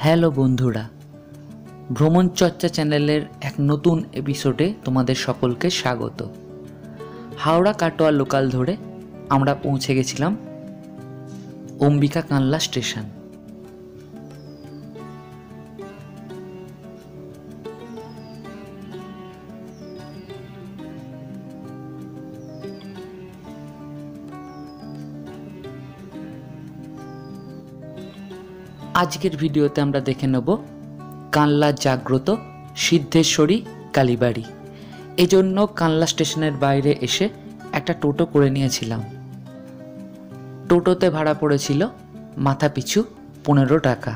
Hello বন্ধুরা, ভ্রমণ চর্চা চ্যানেলের এক নতুন এপিসোডে তোমাদের সকলকে স্বাগত। হাওড়া কাটোয়া লোকাল ধরে আমরা পৌঁছে গেছিলাম অম্বিকা কানলা স্টেশন। আজকের ভিডিওতে আমরা দেখে নেব কানলা জাগ্রত সিদ্ধেশ্বরী কালীবাড়ি। এজন্য কানলা স্টেশনের বাইরে এসে একটা টোটো করে নিয়েছিলাম। টোটোতে ভাড়া পড়েছিল মাথা পিছু 15 টাকা।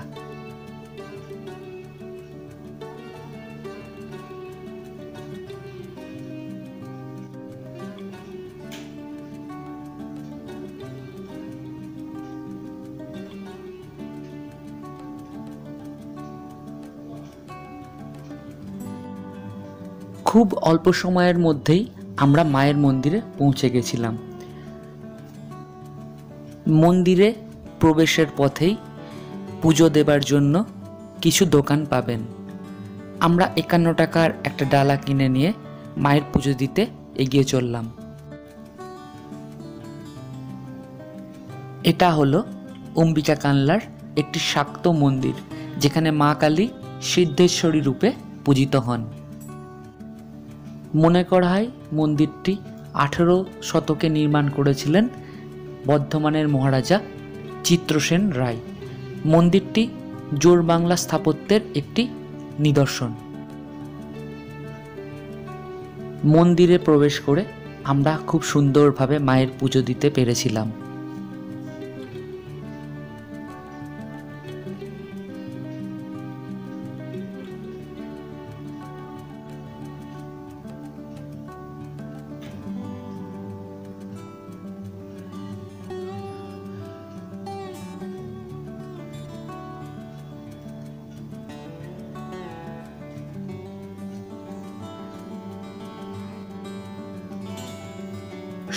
খুব অল্প সময়ের মধ্যেই আমরা মায়ের মন্দিরে পৌঁছে গেছিলাম। মন্দিরে প্রবেশের পথেই পুজো দেবার জন্য কিছু দোকান পাবেন। আমরা 51 টাকার একটা ডালা কিনে নিয়ে মায়ের পুজো দিতে এগিয়ে চললাম। এটা হলো অম্বিকা কানলার একটি শাক্ত মন্দির, যেখানে মা কালী সিদ্ধেশ্বরী রূপে পূজিত হন। মনে করা হয় মন্দিরটি 18 শতকে নির্মাণ করেছিলেন বর্ধমানের মহারাজা চিত্রসেন রায়। মন্দিরটি জোর বাংলা স্থাপত্যের একটি নিদর্শন। মন্দিরে প্রবেশ করে আমরা খুব সুন্দরভাবে মায়ের পুজো দিতে পেরেছিলাম।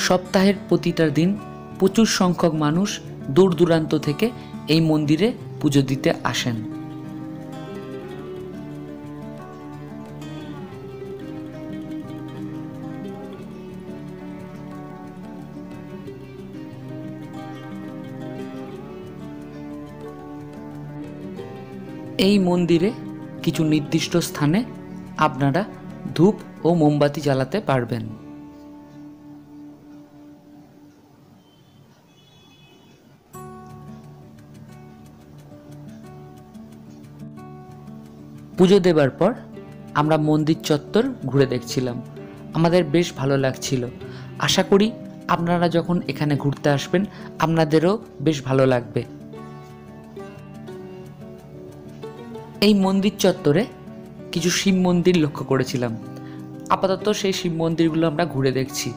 সপ্তাহের প্রতিটা দিন প্রচুর সংখ্যক মানুষ দূর দূরান্ত থেকে এই মন্দিরে পুজো দিতে আসেন। এই মন্দিরে কিছু নির্দিষ্ট স্থানে আপনারা ধূপ ও মোমবাতি জ্বালাতে পারবেন। পুজো দেবার পর আমরা মন্দির চত্বর ঘুরে দেখছিলাম। আমাদের বেশ ভালো লাগছিল। আশা করি আপনারা যখন এখানে ঘুরতে আসবেন আপনাদেরও বেশ ভালো লাগবে। এই মন্দির চত্বরে কিছু শিব মন্দির লক্ষ্য করেছিলাম। আপাতত সেই শিব মন্দিরগুলো আমরা ঘুরে দেখছি।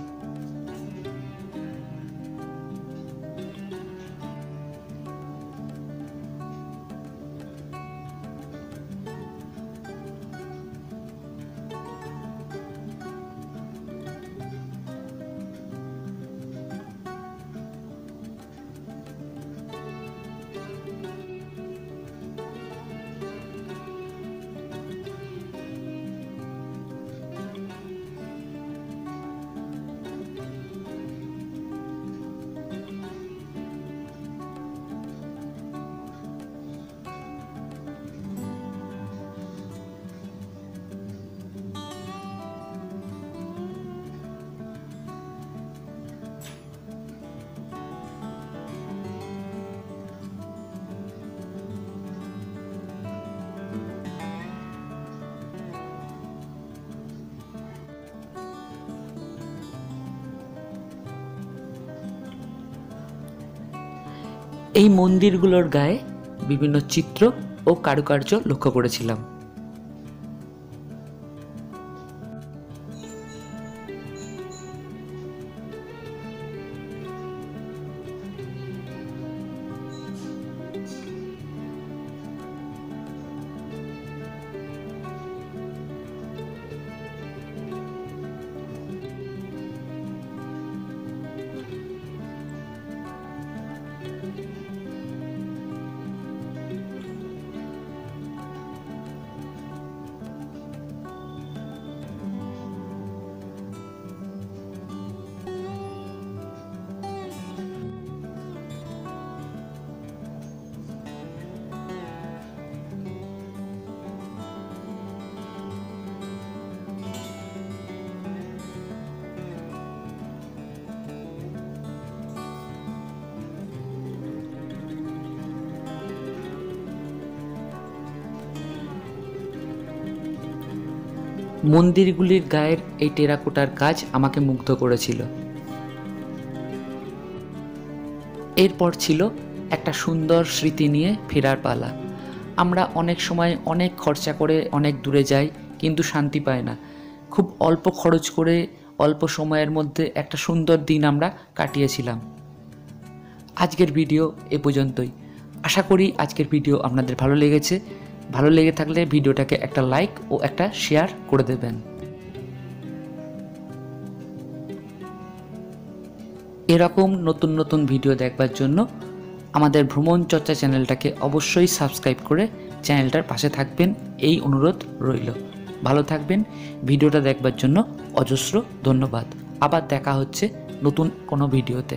এই মন্দিরগুলোর গায়ে বিভিন্ন চিত্র ও কারুকার্য লক্ষ্য করেছিলাম। মন্দিরগুলির গায়ের এই টেরাকোটার কাজ আমাকে মুগ্ধ করেছিল। এরপর ছিল একটা সুন্দর স্মৃতি নিয়ে ফেরার পালা। আমরা অনেক সময় অনেক খরচা করে অনেক দূরে যাই, কিন্তু শান্তি পাই না। খুব অল্প খরচ করে অল্প সময়ের মধ্যে একটা সুন্দর দিন আমরা কাটিয়েছিলাম। আজকের ভিডিও এ পর্যন্তই। আশা করি আজকের ভিডিও আপনাদের ভালো লেগেছে। ভালো লেগে থাকলে ভিডিওটাকে একটা লাইক ও একটা শেয়ার করে দেবেন। এরকম নতুন নতুন ভিডিও দেখবার জন্য আমাদের ভ্রমণ চর্চা চ্যানেলটাকে অবশ্যই সাবস্ক্রাইব করে চ্যানেলটার পাশে থাকবেন, এই অনুরোধ রইল। ভালো থাকবেন। ভিডিওটা দেখবার জন্য অজস্র ধন্যবাদ। আবার দেখা হচ্ছে নতুন কোনো ভিডিওতে।